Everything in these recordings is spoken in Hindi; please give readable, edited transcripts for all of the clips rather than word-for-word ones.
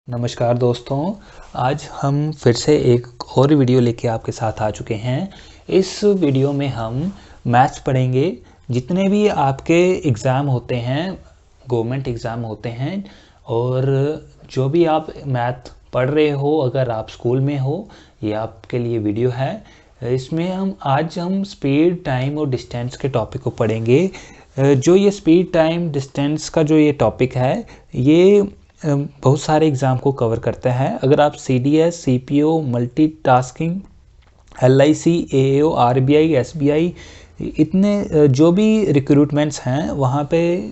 नमस्कार दोस्तों, आज हम फिर से एक और वीडियो लेके आपके साथ आ चुके हैं। इस वीडियो में हम मैथ्स पढ़ेंगे। जितने भी आपके एग्ज़ाम होते हैं, गवर्नमेंट एग्ज़ाम होते हैं, और जो भी आप मैथ पढ़ रहे हो, अगर आप स्कूल में हो, ये आपके लिए वीडियो है। इसमें आज हम स्पीड, टाइम और डिस्टेंस के टॉपिक को पढ़ेंगे। जो ये स्पीड, टाइम, डिस्टेंस का जो ये टॉपिक है, ये बहुत सारे एग्ज़ाम को कवर करता है। अगर आप CDS, CPO, multitasking, LIC, AAO, RBI, SBI, इतने जो भी रिक्रूटमेंट्स हैं वहाँ पे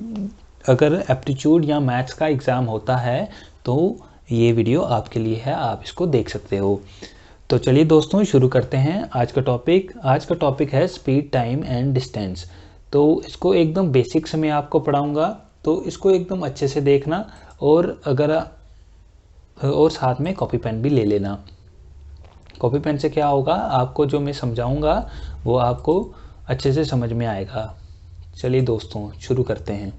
अगर एप्टीट्यूड या मैथ्स का एग्ज़ाम होता है तो ये वीडियो आपके लिए है, आप इसको देख सकते हो। तो चलिए दोस्तों, शुरू करते हैं आज का टॉपिक। आज का टॉपिक है स्पीड, टाइम एंड डिस्टेंस। तो इसको एकदम बेसिक्स में आपको पढ़ाऊँगा, तो इसको एकदम अच्छे से देखना, और साथ में कॉपी पेन भी ले लेना। कॉपी पेन से क्या होगा, आपको जो मैं समझाऊंगा वो आपको अच्छे से समझ में आएगा। चलिए दोस्तों, शुरू करते हैं।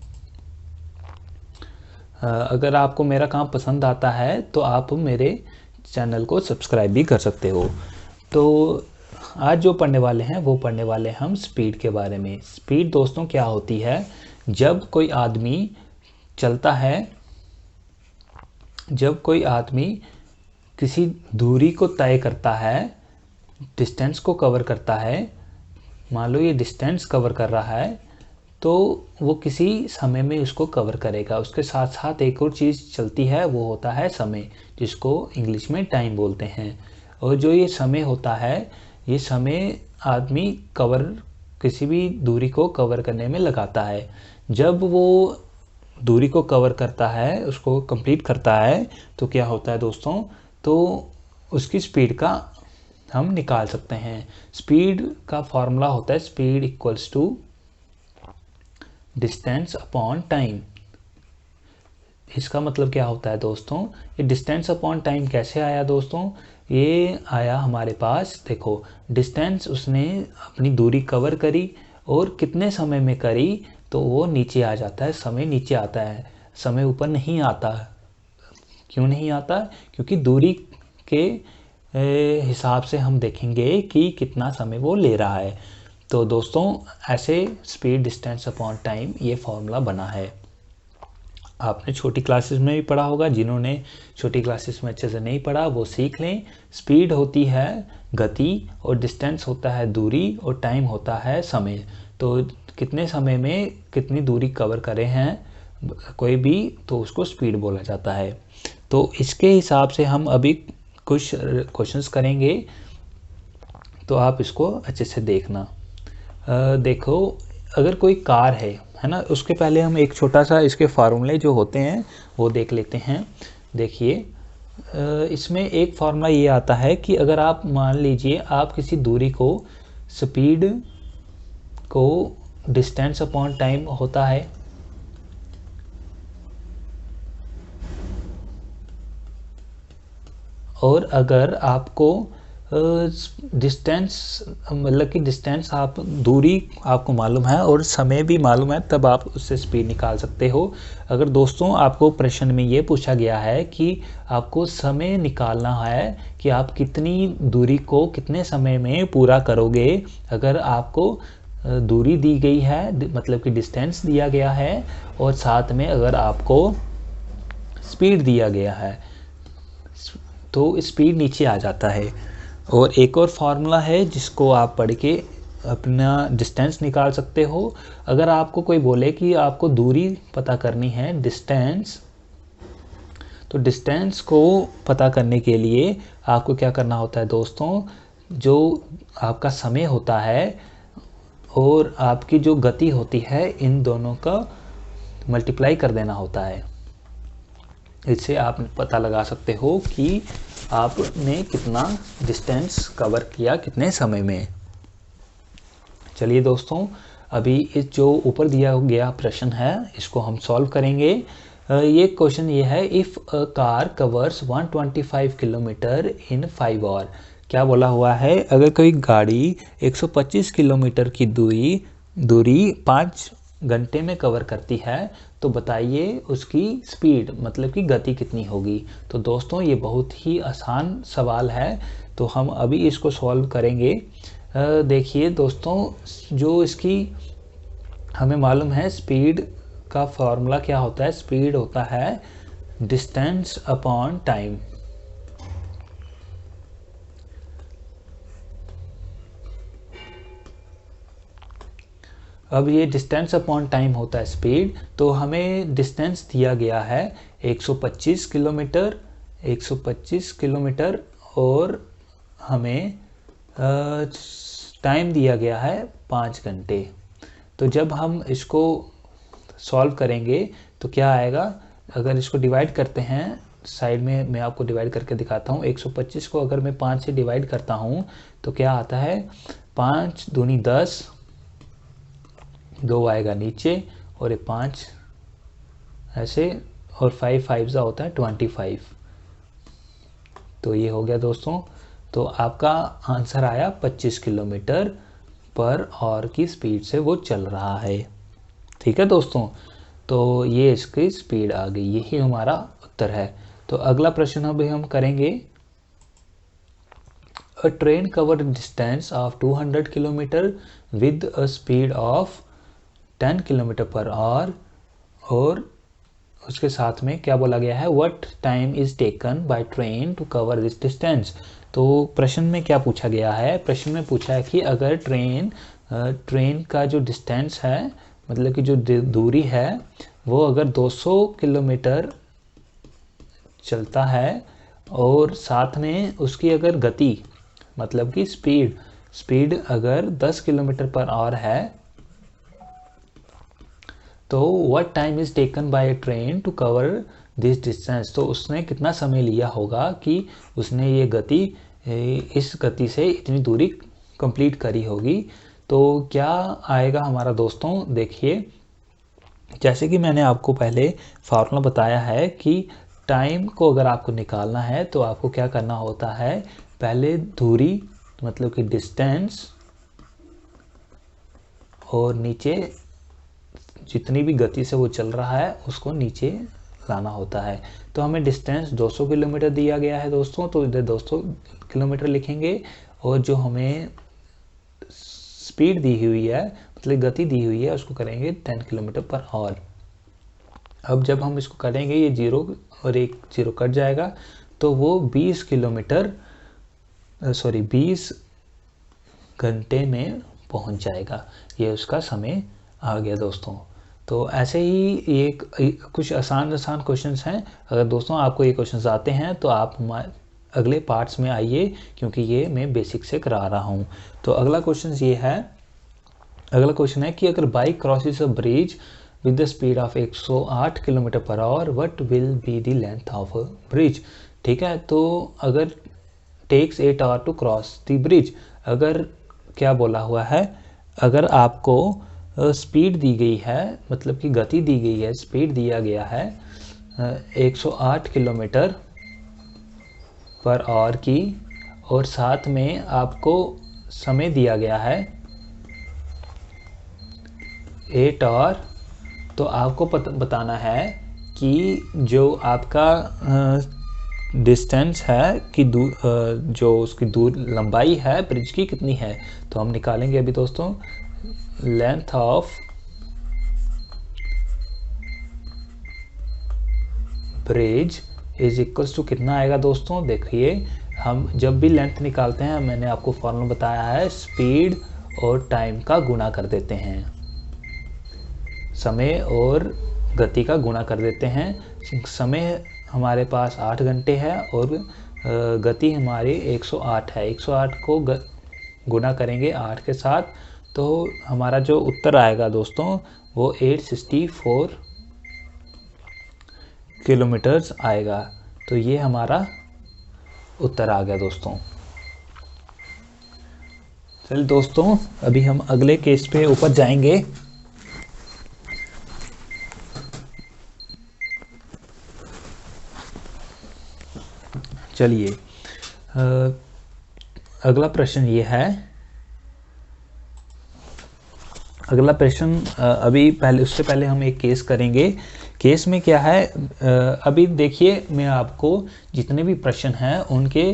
अगर आपको मेरा काम पसंद आता है तो आप मेरे चैनल को सब्सक्राइब भी कर सकते हो। तो आज जो पढ़ने वाले हैं वो पढ़ने वाले हम स्पीड के बारे में। स्पीड दोस्तों क्या होती है? जब कोई आदमी चलता है, जब कोई आदमी किसी दूरी को तय करता है, डिस्टेंस को कवर करता है, मान लो ये डिस्टेंस कवर कर रहा है, तो वो किसी समय में उसको कवर करेगा। उसके साथ साथ एक और चीज़ चलती है, वो होता है समय, जिसको इंग्लिश में टाइम बोलते हैं। और जो ये समय होता है, ये समय आदमी किसी भी दूरी को कवर करने में लगाता है। जब वो दूरी को कवर करता है, उसको कंप्लीट करता है, तो क्या होता है दोस्तों, तो उसकी स्पीड का हम निकाल सकते हैं। स्पीड का फॉर्मूला होता है speed equals to distance upon time. इसका मतलब क्या होता है दोस्तों, ये डिस्टेंस अपॉन टाइम कैसे आया दोस्तों? ये आया हमारे पास, देखो, डिस्टेंस उसने अपनी दूरी कवर करी और कितने समय में करी, तो वो नीचे आ जाता है, समय नीचे आता है, समय ऊपर नहीं आता। क्यों नहीं आता? क्योंकि दूरी के हिसाब से हम देखेंगे कि कितना समय वो ले रहा है। तो दोस्तों, ऐसे स्पीड, डिस्टेंस अपॉन टाइम ये फॉर्मूला बना है। आपने छोटी क्लासेस में भी पढ़ा होगा। जिन्होंने छोटी क्लासेस में अच्छे से नहीं पढ़ा वो सीख लें। स्पीड होती है गति, और डिस्टेंस होता है दूरी, और टाइम होता है समय। तो कितने समय में कितनी दूरी कवर करे हैं कोई भी, तो उसको स्पीड बोला जाता है। तो इसके हिसाब से हम अभी कुछ क्वेश्चंस करेंगे, तो आप इसको अच्छे से देखना। देखो, अगर कोई कार है ना, उसके पहले हम एक छोटा सा इसके फार्मूले जो होते हैं वो देख लेते हैं। देखिए, इसमें एक फार्मूला ये आता है कि अगर आप मान लीजिए आप किसी दूरी को, स्पीड को डिस्टेंस अपॉन टाइम होता है, और अगर आपको डिस्टेंस, मतलब कि डिस्टेंस, आप दूरी आपको मालूम है और समय भी मालूम है, तब आप उससे स्पीड निकाल सकते हो। अगर दोस्तों आपको प्रश्न में ये पूछा गया है कि आपको समय निकालना है कि आप कितनी दूरी को कितने समय में पूरा करोगे, अगर आपको दूरी दी गई है, मतलब कि डिस्टेंस दिया गया है, और साथ में अगर आपको स्पीड दिया गया है, तो स्पीड नीचे आ जाता है। और एक और फार्मूला है जिसको आप पढ़ के अपना डिस्टेंस निकाल सकते हो। अगर आपको कोई बोले कि आपको दूरी पता करनी है, डिस्टेंस, तो डिस्टेंस को पता करने के लिए आपको क्या करना होता है दोस्तों, जो आपका समय होता है और आपकी जो गति होती है, इन दोनों का मल्टीप्लाई कर देना होता है। इससे आप पता लगा सकते हो कि आपने कितना डिस्टेंस कवर किया कितने समय में। चलिए दोस्तों, अभी इस जो ऊपर दिया गया प्रश्न है इसको हम सॉल्व करेंगे। ये क्वेश्चन ये है, if a car covers 125 kilometre in 5 hour. क्या बोला हुआ है? अगर कोई गाड़ी 125 किलोमीटर की दूरी 5 घंटे में कवर करती है, तो बताइए उसकी स्पीड मतलब कि गति कितनी होगी। तो दोस्तों ये बहुत ही आसान सवाल है, तो हम अभी इसको सॉल्व करेंगे। देखिए दोस्तों, जो इसकी हमें मालूम है स्पीड का फॉर्मूला क्या होता है। स्पीड होता है डिस्टेंस अपॉन टाइम। अब ये डिस्टेंस अपॉन टाइम होता है स्पीड। तो हमें डिस्टेंस दिया गया है 125 किलोमीटर, 125 किलोमीटर, और हमें टाइम दिया गया है 5 घंटे। तो जब हम इसको सॉल्व करेंगे तो क्या आएगा, अगर इसको डिवाइड करते हैं साइड में, मैं आपको डिवाइड करके दिखाता हूँ। 125 को अगर मैं 5 से डिवाइड करता हूँ तो क्या आता है, 5 दूनी 10, 2 आएगा नीचे, और ये 5 ऐसे, और 5 5 सा होता है 25। तो ये हो गया दोस्तों। तो आपका आंसर आया 25 किलोमीटर पर आवर की स्पीड से वो चल रहा है। ठीक है दोस्तों, तो ये इसकी स्पीड आ गई, यही हमारा उत्तर है। तो अगला प्रश्न अभी हम करेंगे। A train covered distance of 200 kilometre with a speed of 10 kilometre per hour, और उसके साथ में क्या बोला गया है, what time is taken by train to cover this distance. तो प्रश्न में क्या पूछा गया है, प्रश्न में पूछा है कि अगर ट्रेन का जो डिस्टेंस है, मतलब कि जो दूरी है, वो अगर 200 किलोमीटर चलता है, और साथ में उसकी अगर गति मतलब कि स्पीड अगर 10 किलोमीटर पर आवर है, तो what time is taken by a train to cover this distance. तो उसने कितना समय लिया होगा कि उसने ये गति, इस गति से इतनी दूरी कंप्लीट करी होगी। तो क्या आएगा हमारा दोस्तों, देखिए जैसे कि मैंने आपको पहले फार्मूला बताया है कि टाइम को अगर आपको निकालना है तो आपको क्या करना होता है, पहले दूरी मतलब कि डिस्टेंस, और नीचे जितनी भी गति से वो चल रहा है उसको नीचे लाना होता है। तो हमें डिस्टेंस 200 किलोमीटर दिया गया है दोस्तों, तो इधर 200 किलोमीटर लिखेंगे, और जो हमें स्पीड दी हुई है मतलब गति दी हुई है उसको करेंगे 10 किलोमीटर पर आवर। अब जब हम इसको करेंगे ये 0 और 1 0 कट जाएगा, तो वो 20 किलोमीटर 20 घंटे में पहुंच जाएगा। ये उसका समय आ गया दोस्तों। तो ऐसे ही ये कुछ आसान क्वेश्चंस हैं। अगर दोस्तों आपको ये क्वेश्चंस आते हैं तो आप हमारे अगले पार्ट्स में आइए, क्योंकि ये मैं बेसिक से करा रहा हूँ। तो अगला क्वेश्चन है कि अगर bike crosses a bridge with the speed of 108 kilometre per hour, what will be the length of a bridge. ठीक है, तो अगर takes 8 hour to cross the bridge, अगर क्या बोला हुआ है, अगर आपको स्पीड दी गई है मतलब कि गति दी गई है, स्पीड दिया गया है 108 किलोमीटर पर आवर की, और साथ में आपको समय दिया गया है 8 आवर, तो आपको बताना है कि जो आपका डिस्टेंस है कि जो उसकी लंबाई है ब्रिज की कितनी है। तो हम निकालेंगे अभी दोस्तों, length of bridge is equals to कितना आएगा दोस्तों। देखिए हम जब भी लेंथ निकालते हैं, मैंने आपको फॉर्मूला बताया है, स्पीड और टाइम का गुणा कर देते हैं, समय और गति का गुणा कर देते हैं। समय हमारे पास 8 घंटे है और गति हमारी 108 है। 108 को गुणा करेंगे 8 के साथ, तो हमारा जो उत्तर आएगा दोस्तों वो 864 किलोमीटर्स आएगा। तो ये हमारा उत्तर आ गया दोस्तों। चलिए दोस्तों, अभी हम अगले केस पे ऊपर जाएंगे। चलिए अगला प्रश्न ये है, अगला प्रश्न अभी पहले, उससे पहले हम एक केस करेंगे। केस में क्या है, अभी देखिए मैं आपको जितने भी प्रश्न हैं उनके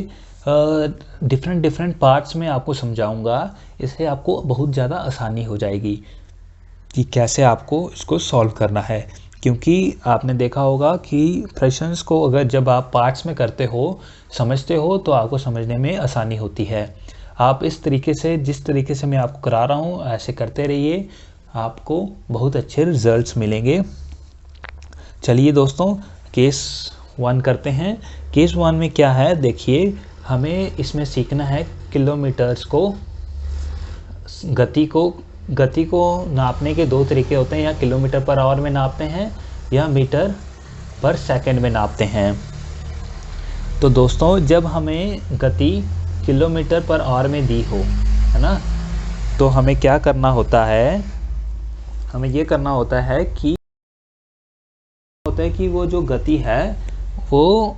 डिफरेंट डिफरेंट पार्ट्स में आपको समझाऊंगा। इससे आपको बहुत ज़्यादा आसानी हो जाएगी कि कैसे आपको इसको सॉल्व करना है। क्योंकि आपने देखा होगा कि प्रश्नस को अगर जब आप पार्ट्स में करते हो, समझते हो, तो आपको समझने में आसानी होती है। आप इस तरीके से, जिस तरीके से मैं आपको करा रहा हूँ, ऐसे करते रहिए, आपको बहुत अच्छे रिजल्ट्स मिलेंगे। चलिए दोस्तों, केस 1 करते हैं। केस 1 में क्या है, देखिए हमें इसमें सीखना है किलोमीटर्स को, गति को नापने के 2 तरीके होते हैं, या किलोमीटर पर आवर में नापते हैं या मीटर पर सेकंड में नापते हैं। तो दोस्तों, जब हमें गति किलोमीटर पर आवर में दी हो, है ना, तो हमें क्या करना होता है, हमें ये करना होता है कि वो जो गति है वो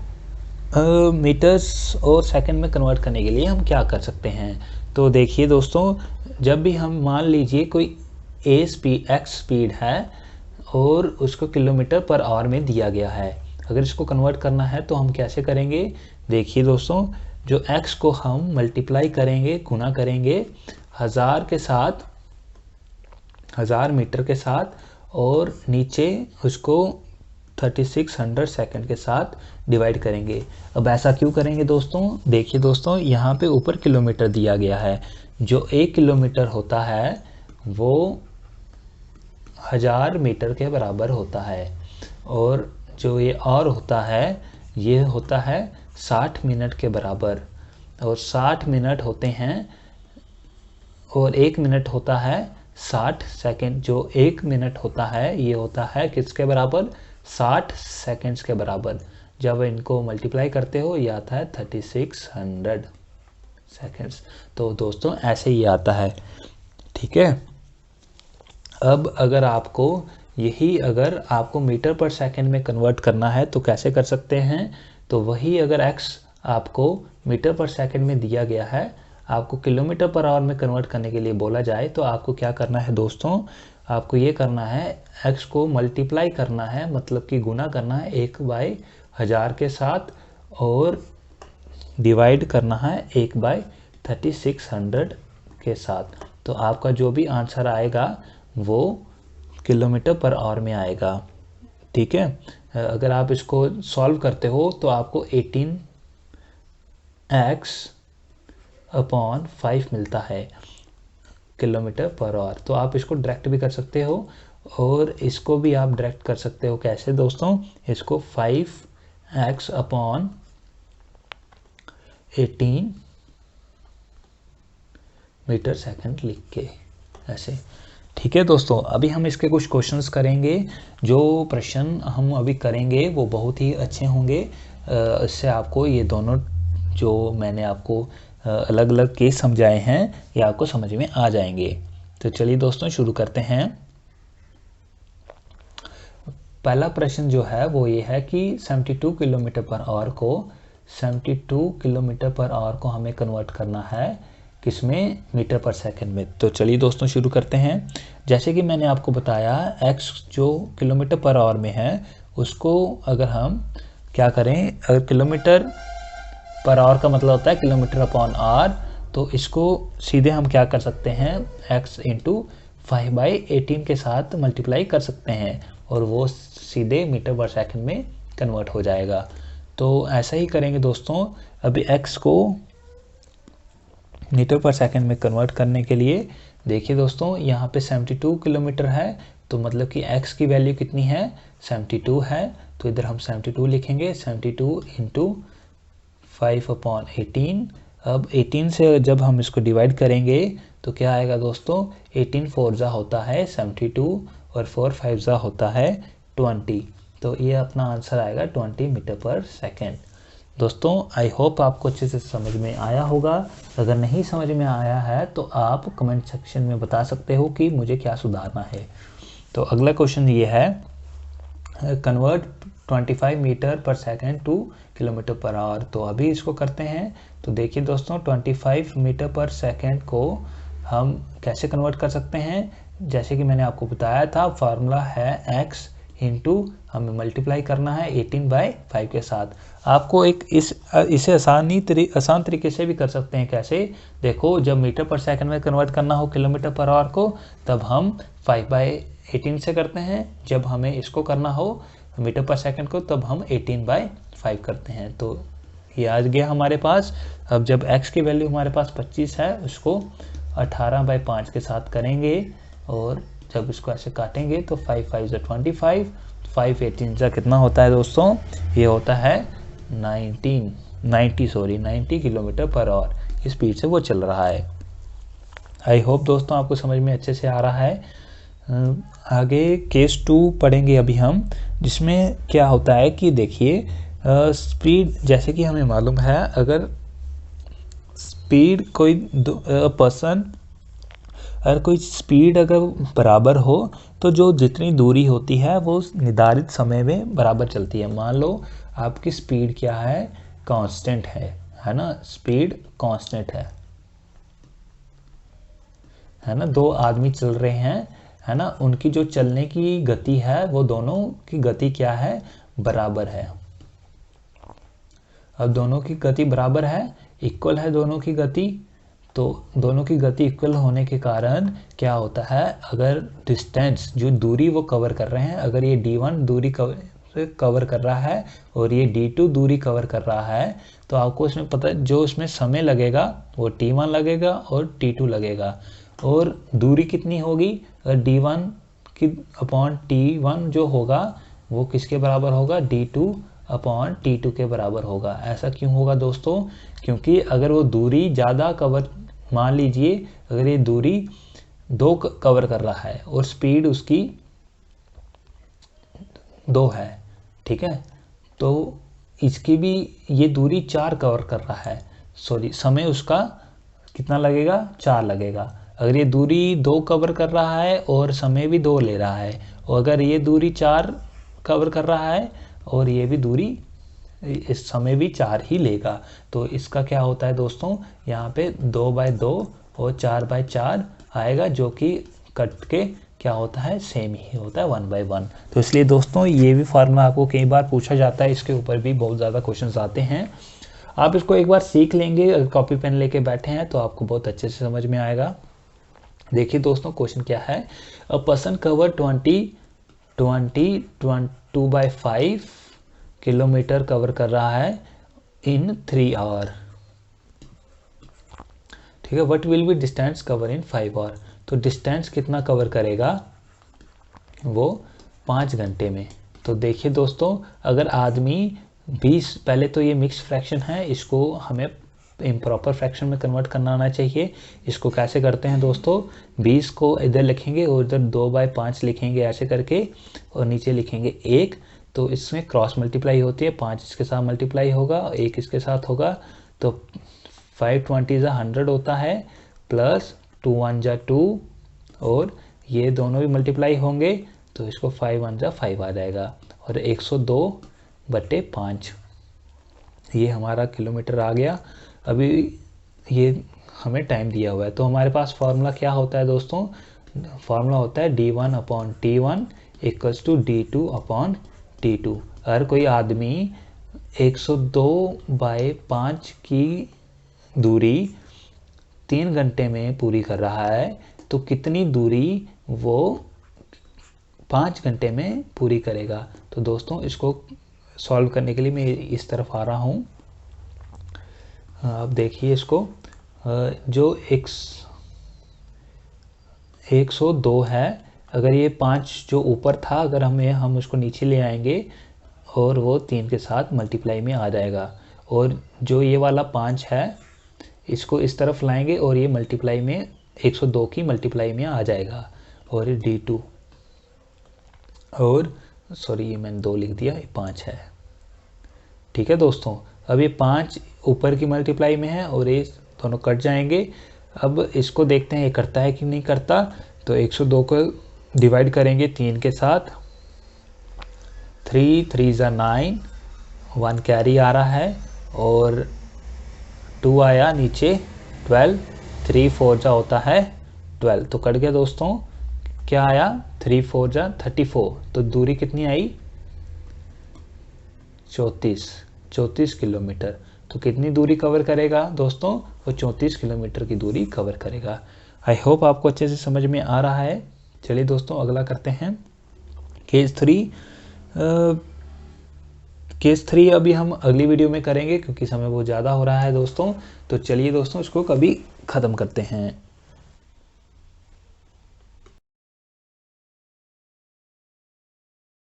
मीटर्स और सेकंड में कन्वर्ट करने के लिए हम क्या कर सकते हैं। तो देखिए दोस्तों, जब भी हम मान लीजिए कोई एक्स स्पीड है और उसको किलोमीटर पर आवर में दिया गया है, अगर इसको कन्वर्ट करना है तो हम कैसे करेंगे। देखिए दोस्तों, जो x को हम मल्टीप्लाई करेंगे, गुना करेंगे 1000 के साथ, 1000 मीटर के साथ, और नीचे उसको 3600 सेकंड के साथ डिवाइड करेंगे। अब ऐसा क्यों करेंगे दोस्तों, देखिए दोस्तों, यहाँ पे ऊपर किलोमीटर दिया गया है। जो 1 किलोमीटर होता है वो 1000 मीटर के बराबर होता है, और जो ये और होता है ये होता है 60 मिनट के बराबर, और 60 मिनट होते हैं, और 1 मिनट होता है 60 सेकंड। जो 1 मिनट होता है ये होता है किसके बराबर, 60 सेकंड्स के बराबर। जब इनको मल्टीप्लाई करते हो ये आता है 3600 सेकंड्स। तो दोस्तों ऐसे ही आता है, ठीक है। अब अगर आपको मीटर पर सेकंड में कन्वर्ट करना है तो कैसे कर सकते हैं। तो वही, अगर x आपको मीटर पर सेकंड में दिया गया है, आपको किलोमीटर पर आवर में कन्वर्ट करने के लिए बोला जाए, तो आपको क्या करना है दोस्तों, आपको ये करना है, x को मल्टीप्लाई करना है, मतलब कि गुना करना है 1/1000 के साथ, और डिवाइड करना है 1/3600 के साथ। तो आपका जो भी आंसर आएगा वो किलोमीटर पर आवर में आएगा, ठीक है। अगर आप इसको सॉल्व करते हो तो आपको 18x/5 मिलता है किलोमीटर पर आवर। तो आप इसको डायरेक्ट भी कर सकते हो, और इसको भी आप डायरेक्ट कर सकते हो। कैसे दोस्तों, इसको 5x/18 मीटर सेकंड लिख के, ऐसे, ठीक है दोस्तों। अभी हम इसके कुछ क्वेश्चंस करेंगे। जो प्रश्न हम अभी करेंगे वो बहुत ही अच्छे होंगे। इससे आपको ये दोनों जो मैंने आपको अलग अलग केस समझाए हैं ये आपको समझ में आ जाएंगे। तो चलिए दोस्तों शुरू करते हैं। पहला प्रश्न जो है वो ये है कि 72 किलोमीटर पर आवर को 72 किलोमीटर पर आवर को हमें कन्वर्ट करना है किसमें, मीटर पर सेकंड में। तो चलिए दोस्तों शुरू करते हैं। जैसे कि मैंने आपको बताया, x जो किलोमीटर पर आवर में है उसको अगर हम क्या करें, अगर किलोमीटर पर आवर का मतलब होता है किलोमीटर अपॉन आवर, तो इसको सीधे हम क्या कर सकते हैं, x इंटू 5/18 के साथ मल्टीप्लाई कर सकते हैं, और वो सीधे मीटर पर सेकंड में कन्वर्ट हो जाएगा। तो ऐसा ही करेंगे दोस्तों। अभी x को मीटर पर सेकंड में कन्वर्ट करने के लिए, देखिए दोस्तों यहाँ पे 72 किलोमीटर है, तो मतलब कि x की वैल्यू कितनी है, 72 है। तो इधर हम 72 लिखेंगे, 72 इंटू 5/18। अब 18 से जब हम इसको डिवाइड करेंगे तो क्या आएगा दोस्तों, 18 4 होता है 72, और 4 5 होता है 20। तो ये अपना आंसर आएगा 20 मीटर पर सेकेंड। दोस्तों आई होप आपको अच्छे से समझ में आया होगा। अगर नहीं समझ में आया है तो आप कमेंट सेक्शन में बता सकते हो कि मुझे क्या सुधारना है। तो अगला क्वेश्चन ये है, कन्वर्ट 25 मीटर पर second two kilometre per our. तो अभी इसको करते हैं। तो देखिए दोस्तों, 25 मीटर पर सेकेंड को हम कैसे कन्वर्ट कर सकते हैं, जैसे कि मैंने आपको बताया था, फार्मूला है x इंटू हमें मल्टीप्लाई करना है 18/5 के साथ। आपको इसे आसान तरीके से भी कर सकते हैं। कैसे? देखो, जब मीटर पर सेकंड में कन्वर्ट करना हो किलोमीटर पर आवर को, तब हम 5/18 से करते हैं। जब हमें इसको करना हो मीटर पर सेकंड को, तब हम 18/5 करते हैं। तो ये आ गया हमारे पास। अब जब x की वैल्यू हमारे पास 25 है, उसको 18/5 के साथ करेंगे, और जब इसको ऐसे काटेंगे तो 5 5 25, 5 18 कितना होता है दोस्तों? ये होता है 90 किलोमीटर पर आवर स्पीड से वो चल रहा है। आई होप दोस्तों आपको समझ में अच्छे से आ रहा है। आगे केस 2 पढ़ेंगे अभी हम, जिसमें क्या होता है कि देखिए, स्पीड जैसे कि हमें मालूम है, अगर स्पीड अगर कोई स्पीड अगर बराबर हो, तो जो जितनी दूरी होती है वो निर्धारित समय में बराबर चलती है। मान लो आपकी स्पीड क्या है? कांस्टेंट है ना? स्पीड कांस्टेंट है ना? दो आदमी चल रहे हैं, है ना? उनकी जो चलने की गति है, वो दोनों की गति क्या है? बराबर है। अब दोनों की गति बराबर है, इक्वल है दोनों की गति। तो दोनों की गति इक्वल होने के कारण क्या होता है? अगर डिस्टेंस, जो दूरी वो कवर कर रहे हैं, अगर ये d1 दूरी कवर कर रहा है और ये d2 दूरी कवर कर रहा है, तो आपको इसमें पता है, जो इसमें समय लगेगा वो t1 लगेगा और t2 लगेगा। और दूरी कितनी होगी? d1 की अपॉन t1 जो होगा, वो किसके बराबर होगा? d2 अपॉन t2 के बराबर होगा। ऐसा क्यों होगा दोस्तों? क्योंकि अगर वो दूरी ज़्यादा कवर, मान लीजिए अगर ये दूरी 2 कवर कर रहा है और स्पीड उसकी 2 है, ठीक है, तो इसकी भी ये दूरी 4 कवर कर रहा है, सॉरी, समय उसका कितना लगेगा? 4 लगेगा। अगर ये दूरी 2 कवर कर रहा है और समय भी 2 ले रहा है, और अगर ये दूरी 4 कवर कर रहा है और ये भी दूरी, इस समय भी 4 ही लेगा, तो इसका क्या होता है दोस्तों? यहाँ पे 2/2 और 4/4 आएगा, जो कि कट के क्या होता है? सेम ही होता है, 1/1। तो इसलिए दोस्तों ये भी फार्मूला आपको कई बार पूछा जाता है, इसके ऊपर भी बहुत ज़्यादा क्वेश्चंस आते हैं। आप इसको एक बार सीख लेंगे, अगर कॉपी पेन लेके बैठे हैं तो आपको बहुत अच्छे से समझ में आएगा। देखिए दोस्तों, क्वेश्चन क्या है? A person cover 22/5 kilometre cover कर रहा है इन 3 आवर। ठीक है, what will be distance cover in 5 hour? तो डिस्टेंस कितना कवर करेगा वो 5 घंटे में? तो देखिए दोस्तों, अगर आदमी 20, पहले तो ये मिक्स फ्रैक्शन है, इसको हमें इम्प्रॉपर फ्रैक्शन में कन्वर्ट करना आना चाहिए। इसको कैसे करते हैं दोस्तों? 20 को इधर लिखेंगे और इधर 2/5 लिखेंगे ऐसे करके, और नीचे लिखेंगे 1। तो इसमें क्रॉस मल्टीप्लाई होती है, 5 इसके साथ मल्टीप्लाई होगा, 1 इसके साथ होगा, तो 520 100 होता है, प्लस 2 1 2, और ये दोनों भी मल्टीप्लाई होंगे, तो इसको 5 1 5 आ जाएगा, और 102/5 ये हमारा किलोमीटर आ गया। अभी ये हमें टाइम दिया हुआ है, तो हमारे पास फार्मूला क्या होता है दोस्तों? फार्मूला होता है d1/t1 = d2/t2। अगर कोई आदमी 102/5 की दूरी 3 घंटे में पूरी कर रहा है, तो कितनी दूरी वो 5 घंटे में पूरी करेगा? तो दोस्तों इसको सॉल्व करने के लिए मैं इस तरफ आ रहा हूँ। आप देखिए इसको, जो 102 है, अगर ये 5 जो ऊपर था, अगर हम उसको नीचे ले आएंगे और वो 3 के साथ मल्टीप्लाई में आ जाएगा, और जो ये वाला 5 है इसको इस तरफ लाएंगे और ये मल्टीप्लाई में 102 की मल्टीप्लाई में आ जाएगा, और ये d2, और सॉरी ये मैंने 2 लिख दिया, ये 5 है। ठीक है दोस्तों, अब ये 5 ऊपर की मल्टीप्लाई में है और ये दोनों कट जाएंगे। अब इसको देखते हैं ये करता है कि नहीं करता। तो 102 को डिवाइड करेंगे 3 के साथ, 3 3 = 9, 1 कैरी आ रहा है, और 2 आया नीचे, 12, 3 4 होता है 12, तो कट गया दोस्तों। क्या आया, 3 4 जा 34, तो दूरी कितनी आई 34 किलोमीटर। तो कितनी दूरी कवर करेगा दोस्तों, वो 34 किलोमीटर की दूरी कवर करेगा। आई होप आपको अच्छे से समझ में आ रहा है। चलिए दोस्तों अगला करते हैं केस 3। केस 3 अभी हम अगली वीडियो में करेंगे क्योंकि समय बहुत ज़्यादा हो रहा है दोस्तों। तो चलिए दोस्तों इसको कभी ख़त्म करते हैं।